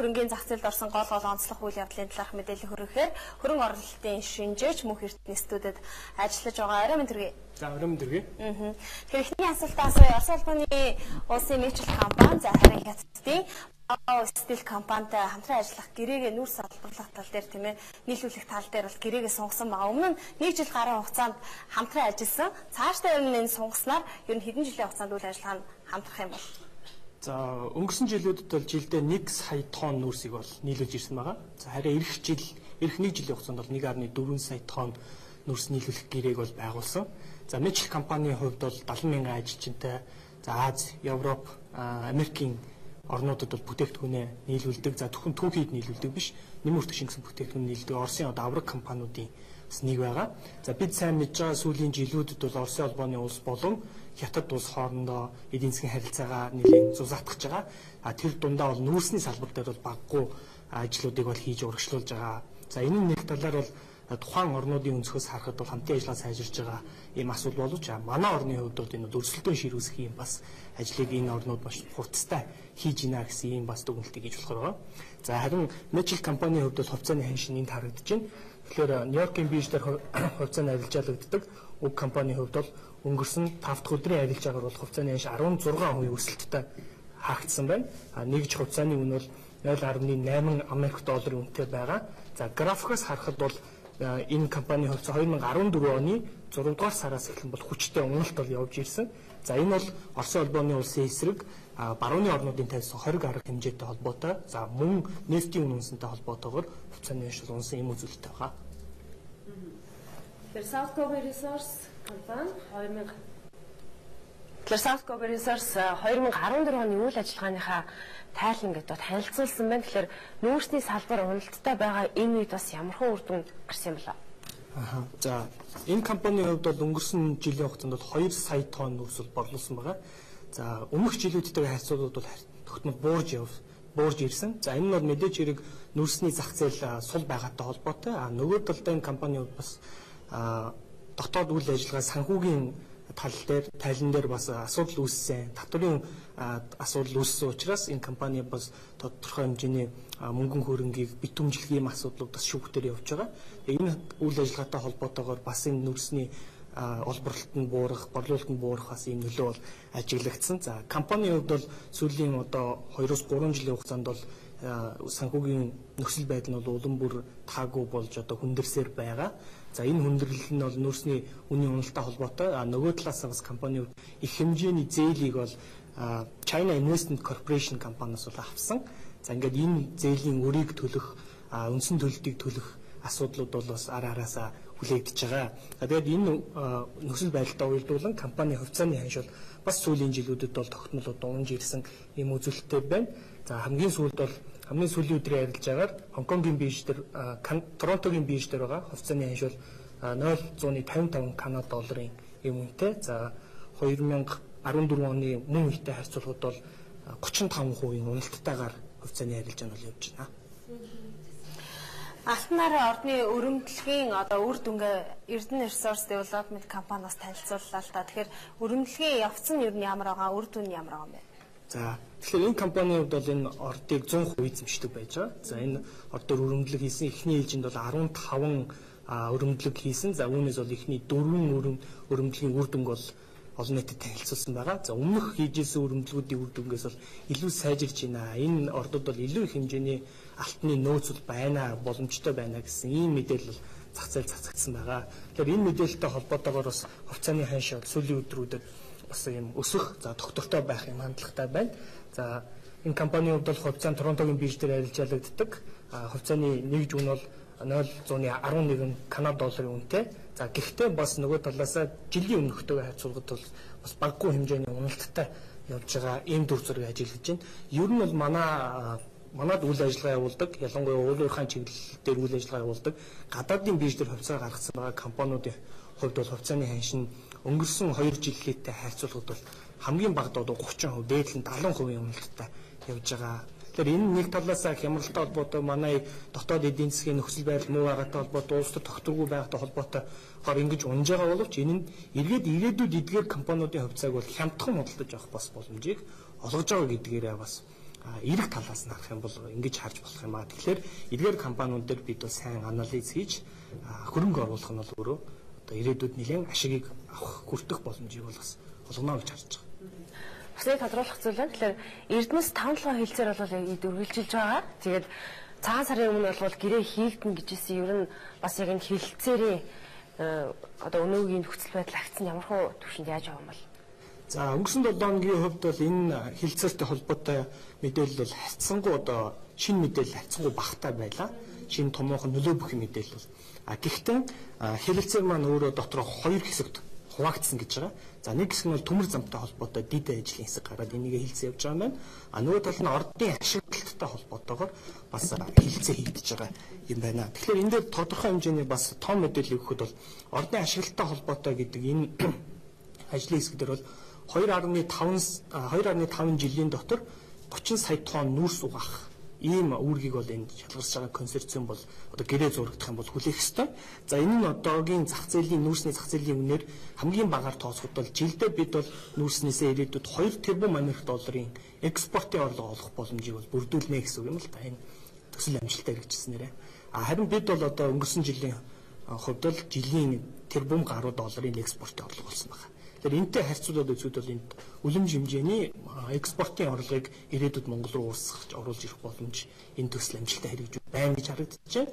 хөрөнгөний зах зээлд орсон гол онцлог үйл явдлын талаарх мэдээлэл хүргэхээр хөрөнгө оруулалтын шинжээч мөнх эрдэнэ студид ажиллаж байгаа. Орой мэнд хүргэе. За орой мэнд хүргэе. Тэгэхээр эхний асуултаас Орос улбаны улсын мэдлэл компани за харин хятадын стил компанитай хамтран ажиллах гэрээгээ нүүр салбарлах тал дээр тийм ээ нийлүүлэх тал дээр бол гэрээгээ сунгасан байгаа. Өмнө нь 1 жил гаруй хугацаанд хамтран ажилласан. Цаашдаа ер нь энэ сунгаснаар ер нь хэдэн жилийн хугацаанд үйл ажиллагаа нь хамтрах юм бол? За өнгөрсөн жилүүдэд бол жилдээ 1 сая тонн нүүрсийг бол нийлүүлж ирсэн байгаа. За харин эх 1 жилийн хугацаанд бол 1.4 сая тонн нүүрс нийлүүлэх гэрээг бол байгуулсан. За мэдлэл компанийн хувьд бол 70 мянган ажилчинтай за Аз, Европ, Америкийн орнуудад бол бүтээгдэхүүнээ нийлүүлдэг. За зөвхөн түүхийд нийлүүлдэг биш. Нэмэрт шингэсэн бүтээгдэхүүн нийлдэг. Оросын одоо авраг компаниудын бас нэг байгаа. За бид сайн мэдж байгаа сүүлийн жилүүдэд бол Оросын холбооны улс болон Хятад улс хоорондоо эдийн засгийн харилцаагаа нэлээд зузаатгаж байгаа. Тэр дундаа бол нүүрсний салбар дээр бол баггүй ажлуудыг бол хийж урагшлуулж байгаа. За энэ нэг талаар бол тухайн орнуудын өнцгөөс харахад бол хамтын ажиллагаа сайжирж байгаа ийм асуудал боловч манай орны хувьд бол энэ өрсөлдөөн ширүүсэх юм бас ажлыг энэ орнууд маш хурцтай хийж ийна гэсэн ийм бас дүгнэлтийг хийж болохоор байгаа. За харин мэдлэл компанийн хувьд бол хувьцааны ханшин энд харагдаж байна. Тэгэхээр Нью-Йоркийн бирж дээр хувьцааны арилжаалагддаг. Уг компанийн хувьд бол өнгөрсөн 5 дахь өдрийн арилжаагаар бол хувьцааны ханш 16% өсөлттэй хаагдсан байна. Нэгж хувьцааны үн бол 0.8 Америк долларын үнэтэй байгаа. За графикаас харахад бол энэ компани хувьцаа 2014 оны 6 дугаар сараас эхлэн бол хүчтэй уналт бол явж ирсэн. За энэ бол Оросын холбооны улсын эсрэг барууны орнуудын тавьсан 20 арга хэмжээтэй холбоотой. За мөн нефтийн үн үнсэнтэй холбоотойгоор хувьцааны ханш унсан юм үзүүлэлт байгаа. Тэр South Korea Resource компани 2014 оны үйл ажиллагааныхаа тайлан гэдээ танилцуулсан байна. Тэгэхээр нүүрсний салбар уналттай байгаа энэ үед бас ямархан үр дүн гарсан юм болоо. За энэ компанийн хувьд бол өнгөрсөн жилийн хугацаанд бол 2 сая тонн нүүрс борлуулсан байгаа. За өмнөх жилүүдтэйгээ харьцуулбал бол тогтмол буурж ирсэн. За энэ нь бол мэдээж хэрэг нүүрсний зах зээл сул байгаатай холбоотой. Нөгөө талдаа энэ компанийн хувьд бас дотоод үйл ажиллагаа санхүүгийн тайлан дээр бас асуудал үүссэн. Татврын асуудал үүссэн учраас энэ компани бас тодорхой хэмжээний мөнгөн хөрөнгийг битүүмжлэх ийм асуудлууд бас шүүхтэр явж байгаа. Энэ үйл ажиллагаатай холбоотойгоор бас энэ нүүрсний олборлолт нь буурах, борлуулалт нь буурах бас ийм нөлөө бол ажиглагдсан. За компанийн хувьд бол сүүлийн одоо 2-3 жилийн хугацаанд бол санхүүгийн нөхцөл байдал нь бол улам бүр таагүй болж одоо хүндэрсээр байгаа. За энэ хүндрэл нь бол нүүрсний үнийн уналттай холбоотой. Нөгөө талаас бас компани их хэмжээний зээлийг бол China Investment Corporation компаниас бол авсан. За ингээд энэ зээлийн өрийг төлөх, үндсэн төлөлтийг төлөх асуудлууд бол бас араасаа хүлээгдэж байгаа. Тэгээд энэ нөхцөл байдалтай уялдуулан компани хувьцааны ханш бол бас сүүлийн жилүүдэд бол тогтмол унж ирсэн юм үзүүлэлттэй байна. За хамгийн сүүлийн өдрийн арилжаагаар Хонконгийн бирж дээр Торонтогийн бирж дээр байгаа хувьцааны ханш бол 0.55 Канада долларын юм үнэтэй. За 2014 оны мөн үетэй харьцуулахад бол 35% уналттайгаар хувьцааны арилжаа нь явж байна. Алтнаар орны өрөмдлөгийн одоо үр дүнгээ Эрдэнэ Resource Development компаниас танилцууллаа л да. Тэгэхээр өрөмдлөгийн явц нь ер нь ямар байгаа, үр дүн нь ямар байгаа юм бэ? За тэгэхээр энэ компанийн хувьд бол энэ ордыг 100% эзэмшдэг байж байгаа. За энэ ордоор өрөмдлөг хийсэн эхний ээлжинд бол 15 өрөмдлөг хийсэн. За үүнээс бол эхний 4 өрөмдлөгийн үр дүнг бол олон нийтэд танилцуулсан байгаа. За өмнөх хийжсэн өрөмдлгүүдийн үр дүнгээс бол илүү сайжирч байна. Энэ ордод бол илүү их хэмжээний алтны нөөц бол байна, боломжтой байна гэсэн ийм мэдээлэл бол зах зээл цацагдсан байгаа. Тэгэхээр энэ мэдээлэлтэй холбоотойгоор бас хувьцааны ханш сүүлийн өдрүүдэд бас юм өсөх, за доктортой байх юм хандлагатай байна. За энэ компанийн хувьд бол хувьцааны Торонтогийн бирж дээр арилжаалагддаг. Хувьцааны нэгж үн бол 0.11 Канада долларын үнэтэй. За гэхдээ бас нөгөө талаасаа жилийн өмнөхтэйгээ харьцуулахад бол бас баггүй хэмжээний уналттай явж байгаа ийм дүр зургийг ажиглаж байна. Ер нь бол манад үйл ажиллагаа явуулдаг, ялангуяа уул уурхайн чиглэл дээр үйл ажиллагаа явуулдаг гадаадын бирж дээр хувьцаа гаргасан байгаа компаниудын хувьд бол хувьцааны ханш нь өнгөрсөн 2 жилийнхээ харьцуулахад бол хамгийн багад одоо 30%, дээд нь 70% уналттай явж байгаа. Тэгэхээр энэ нэг талаас хямралтай холбоотой манай дотоод эдийн засгийн нөхцөл байдал муу байгаатай холбоотой, улс төр тогтворгүй байгаатай холбоотой ингэж унж байгаа боловч энэ нь ирээдүйд эдгээр компаниудын хувьцааг бол хямдхан худалдаж авах бас боломжийг олгож байгаа гэдгээрээ бас эерэг талаас нь харах юм бол ингэж харж болох юм аа. Тэгэхээр эдгээр компаниуд дээр бид бол сайн анализ хийж хөрөнгө оруулах нь бол өөрөө одоо ирээдүйд нэлээд ашигыг авах хүртэх боломжийг бол бас олгоно гэж харж байгаа. Бас нэг тодруулах зүйл байна. Тэгэхээр Эрдэнэс 5-7 хилцээр бол яг үргэлжилж байгаа. Тэгээд цагаан сарын өмнө бол гэрээ хийгдэн гэжсэн ер нь бас яг энэ хилцээрийн одоо өнөөгийн нөхцөл байдал агцсан ямар хөө төвшөнд яаж байгаа юм бол. За өнгөрсөн 7 хоногийн хувьд бол энэ хилцээртэй холбоотой мэдээлэл бол харьцангуй одоо шинэ мэдээлэл харьцангуй багтаа байлаа. Шинэ томоохон нөлөө бүхий мэдээлэл бол. Гэхдээ хэлэлцээр маань өөрөө дотроо 2 хэсэгт хуваагдсан гэж байгаа. За нэг хэсэг нь бол төмөр замтай холбоотой дид ажлын хэсэг гараад энийг хэлэлцээ явж байгаа юм байна. Нөгөө тал нь ордын ашиглалттай холбоотойгоор бас хэлэлцээ хийгдэж байгаа юм байна. Тэгэхээр энэ дээр тодорхой хэмжээний бас том мэдээлэл өгөхөд бол ордын ашиглалттай холбоотой гэдэг энэ ажлын хэсэг дээр бол 2.5 жилийн дотор 30 сая тонн нүүрс угаах ийм үүргийг бол энэ шалгарч байгаа консорциум бол одоо гэрээ зурагдах юм бол хүлээх ёстой. За энэ нь одоогийн зах зээлийн нүүрсний зах зээлийн үнээр хамгийн багаар тооцоход бол жилдээ бид бол нүүрснээсээ ирээдүйд 2 тэрбум Америк долларын экспортын орлого олох боломжийг бол бүрдүүлнэ гэсэн үг юм л та энэ төсөл амжилттай хэрэгжсэнээрээ. Харин бид бол одоо өнгөрсөн жилийн хувьд л жилийн тэрбум гаруй долларын экспортын орлого болсон байна. Тэгэхээр энэтэй харьцуулаад үзвэл бол энд үлэмж хэмжээний экспортын орлогыг ирээдүйд Монгол руу оруулж ирэх боломж энэ төсөл амжилттай хэрэгжиж байна гэж харагдаж байна.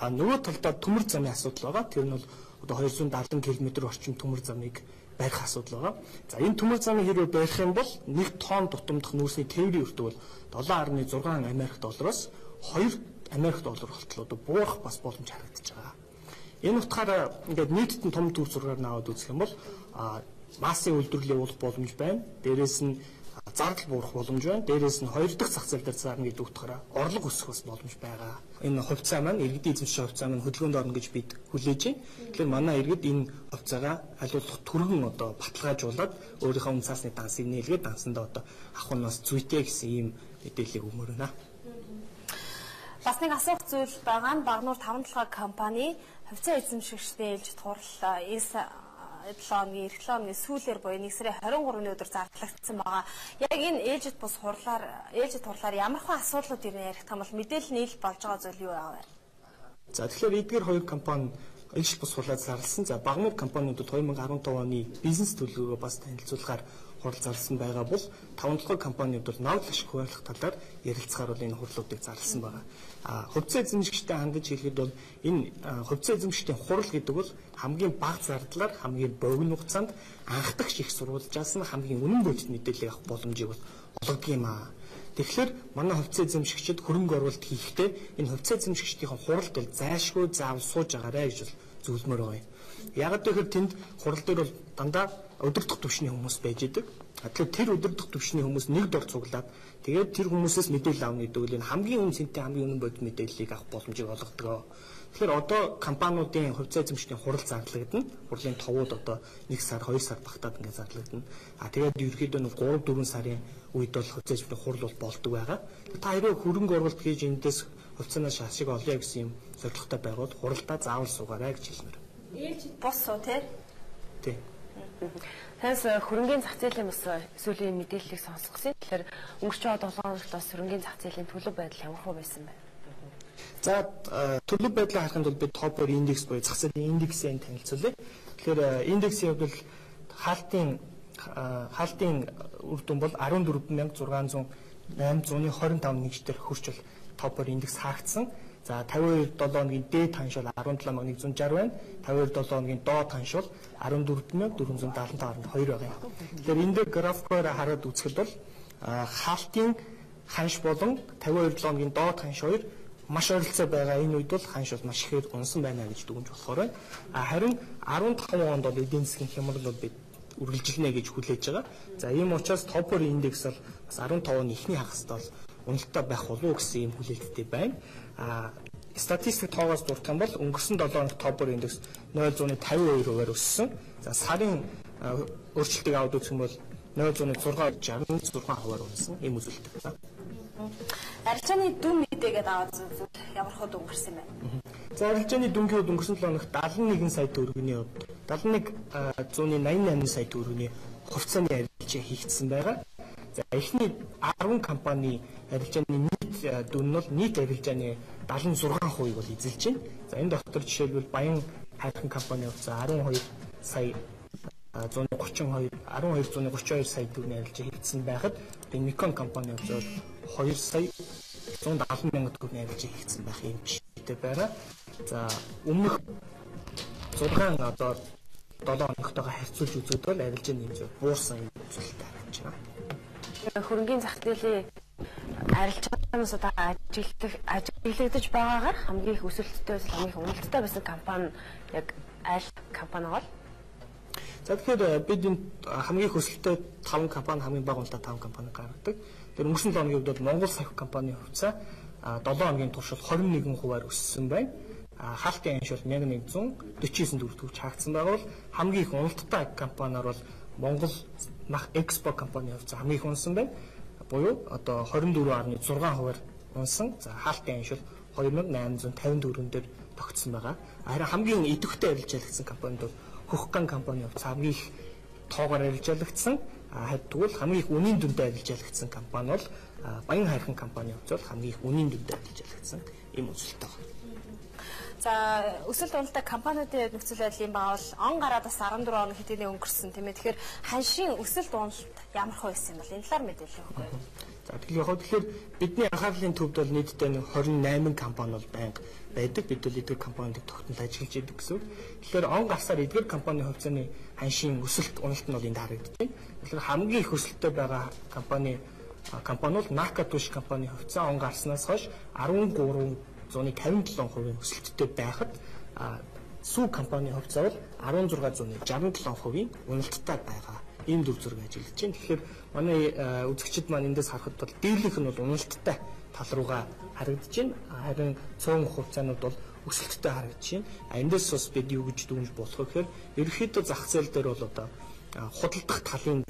Нөгөө талдаа төмөр замын асуудал байгаа. Тэр нь бол одоо 270 км орчим төмөр замыг барих асуудал байгаа. За энэ төмөр замыг хэрвээ барих юм бол 1 тонн тутамдах нүүрсний тээврийн өртөг бол 7.6 Америк доллароос 2 Америк доллар болтол одоо буурах бас боломж харагдаж байгаа. Энэ утгаараа ингээд нийтдээ том төр зургаар наваад үзэх юм бол массын үйлдвэрлэлийг явуулах боломж байна. Дээрээс нь зардал буурах боломж байна. Дээрээс нь 2 дахь зах зээл дээр зарна гэдэг утгаараа орлого өсөх бас боломж байгаа. Энэ хувьцаа маань иргэдийн эзэмших хувьцаа маань хөдөлгөөнд орно гэж бид хүлээж байна. Тэгэхээр манай иргэд энэ хувьцаагаа аливаалах түргэн одоо баталгаажуулаад өөрийнхөө үн цаасны дансыг нээлгээд дансандаа одоо авах нь бас зүйтэй гэсэн ийм мэдээллийг өгмөр байна. Бас нэг асуух зүйл байгаа нь Багнуур 5-7 компани хувьцаа эзэмшигчдийн ээлжид хурал 7 хоногийн сүүлээр буюу 1 сарын 23-ны өдөр зардлагдсан байгаа. Яг энэ ээлжид бус хурлаар ямар хэн асуудлууд ирнэ ярих юм бол мэдээлэл нийлж болж байгаа зүйл юу вэ? За тэгэхээр эдгээр хоёр компани ээлжид бус хурлаар зарласан. За Багнуур компаниудад 2015 оны бизнес төлөвлөгөөгөө бас танилцуулахаар хурал зарласан байгаа бол 5-7 компаниуд бол ногдол ашиг хуваарлах талаар ярилцахаар бол энэ хурлуудыг зарласан байгаа. Хувьцаа эзэмшигчтэй хандаж хэлэхэд бол энэ хувьцаа эзэмшигчдийн хурал гэдэг бол хамгийн бага зардлаар хамгийн богино хугацаанд анхдагч их сурвалжаас нь хамгийн үнэн бодит мэдээлэл авах боломжийг бол олгодог юм аа. Тэгэхээр манай хувьцаа эзэмшигчид хөрөнгө оруулалт хийхдээ энэ хувьцаа эзэмшигчдийн хуралд бол зайлшгүй заавал сууж агаарэ гэж бол зөвлөмөр байгаа юм. Яг тэгэхээр тэнд хурал дээр бол дандаа өдөртөх төвшний хүмүүс байж идэг. Тэгэхээр тэр өдөртөх төвшний хүмүүс нэг дор цуглаад тэгээд тэр хүмүүсээс мэдээлэл авах гэдэг үл энэ хамгийн үнцэнтэй хамгийн үнэн бодит мэдээллийг авах боломжийг олгодог. Тэгэхээр одоо компаниудын хувьцаа эзэмшигчдийн хурал зарлагдана. Хурлын товууд одоо 1 сар 2 сар багтаад ингээд зарлагдана. Тэгээд ерөнхийдөө нь 3-4 сарын үед бол хувьцаа эзэмшигчдийн хурал бол болдог байгаа. Та хэрэг хөрөнгө оруулалт хийж эндээс хувьцаанаас ашиг олъё гэсэн юм зорилготой байгууд хуралдаа заавал суугаарай гэж хэлмээр. Ээлжид бос уу те? Тий. Танаас хөрөнгөний зах зээлийн бас сүүлийн мэдээллийг сонсгосон. Тэгэхээр өнгөрсөн 7 хоногт бас хөрөнгөний зах зээлийн төлөв байдал ямар хөө байсан бэ? За төлөв байдлыг харахад бол бид топ 2 индекс буюу зах зээлийн индексийг танилцуулъя. Тэгэхээр индексийн хувьд хаалтын үр дүн бол 146,825 нэгжээр хүрч бол топ 2 индекс хаагдсан. За 52 7 хоногийн дээд ханш бол 17160 байна. 52 7 хоногийн доод ханш бол 14475.2 байгаа юм. Тэгэхээр энэ дээр графикоор хараад үзэхэд бол хаалтын ханш болон 52 7 хоногийн доод ханш хоёр маш ойролцоо байгаа. Энэ үед бол ханш бол маш ихээр унсан байна гэж дүгнж болохоор байна. Харин 15 онд бол эдийн засгийн хямрал бол бид үргэлжилнэ гэж хүлээж байгаа. За ийм учраас топ 2 индекс бол бас 15 оны эхний хагастай бол уналтаа байх болов уу гэсэн юм хүлээлттэй байна. Статистик тоогоос дуртах юм бол өнгөрсөн 7 хоног топ 2 индекс 0.52%-аар өссөн. За сарын өөрчлөлтийг аваад үзэх юм бол 0.666%-аар унсан юм үзүүлэлт байна. Арилжааны дүн мэдээгээд аваад үзвэл ямар хөө дүн гарсан юм бэ? За арилжааны дүнгийн хувьд өнгөрсөн 7 хоногт 71 сая төгрөгийн хувьд 71,188 сая төгрөгийн хувьцааны арилжаа хийгдсэн байгаа. За эхний 10 компани арилжааны нийт дүн нь бол нийт арилжааны 76% бол эзэлж байна. За энэ доктор жишээлбэл Баян хайрхан компани хувьцаа 12 сая 1232 сая төгрөгийн арилжаа хийгдсэн байхад Mekong компани хувьцаа 2 сая 170 мянган төгрөгийн арилжаа хийгдсэн байх юм жишээтэй байна. За өмнөх 6 одоо 7 хоногтойгоо харьцуулж үзээд бол арилжааны хэмжээ буурсан юм үзэлтэй харагдаж байна. Хөрөнгөний зах зээлийн арилжаанаас одоо ажиглагдаж байгаагаар хамгийн их өсөлттэй байсан хамгийн их уналттай байсан компани яг аль компани бол? За тэгэхээр бид энэ хамгийн их өсөлттэй 5 компани, хамгийн бага уналттай 5 компани гаргадаг. Тэр өнгөрсөн 7 хоногийн хувьд Монгол Сахи компани хувьцаа 7 хоногийн туршид 21%-аар өссөн байна. Хаалтын анш бол 1149 төгрөг төгрөж хаагдсан байгаа бол хамгийн их уналттай компаниар бол Монгол Мах Экспо компани хувьцаа хамгийн их унсан байна. Буюу одоо 24.6%-аар унсан. За хаалтын анш бол 2850 төгрөгөн дээр тогтсон байгаа. Харин хамгийн идэвхтэй арилжаалагдсан компанид бол Хөхган компани хувьцаа хамгийн их тоогоор арилжаалагдсан. Тэгвэл хамгийн их үнийн дүнтэй арилжаалагдсан компани бол Баян хайрхан компани хувьцаа хамгийн их үнийн дүнтэй арилжаалагдсан ийм үзэлтэй байна. За өсөлт уналттай компаниудын нөхцөл байдал юм баа бол он гараад бас 14 хоног хэдийний өнгөрсөн тийм ээ. Тэгэхээр ханшийн өсөлт уналт ямар хөө байсан юм бол энэ талаар мэдээлэл өгөх үү? За тэгэхээр бидний анхаарлын төвд бол нийтдээ 28 компани бол байнга байдаг. Бид бол эдгээр компанид тогтмол ажиллаж идэг гэсэн. Тэгэхээр он гарсаар эдгээр компани хувьцааны ханшийн өсөлт уналт нь бол энд харагдаж байна. Тэгэхээр хамгийн их өсөлттэй байгаа компани бол Nakatush компани хувьцаа он гарснаас хойш 13.57% өсөлттэй байхад Сүү компани хувьцаа бол 16.67% уналттай байгаа. Ийм дүр зураг ажиллаж байна. Тэгэхээр манай үзэгчид маань эндээс харахад бол дийлэнх нь бол уналттай тал руугаа харагдаж байна. Харин цөөн хувьцаанууд бол өсөлттэй харагдаж байна. Эндээс бас бид юу гэж дүгнэж болох вэ гэхээр ерөнхийдөө зах зээл дээр бол одоо худалдах талын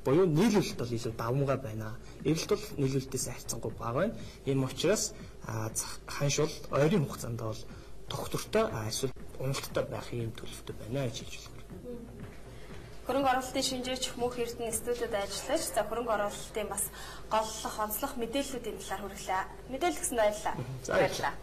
буюу нийлүүлэлт бол илүү давмгай байна. Эрэлт бол нийлүүлэлтээс харьцангуй бага байна. Ийм учраас ханш бол ойрын хугацаанд бол тогтвортой эсвэл уналттай байх юм төлөвтэй байна гэж хэлж байна. Хөрөнгө оруулалтын шинжээч Мөнх Эрдэнэ студиуд ажиллаж, за хөрөнгө оруулалтын бас голлох, онцлог мэдээллүүдийн талаар хүргэлээ. Мэдээлэл өгсөнд баярлалаа. Баярлалаа.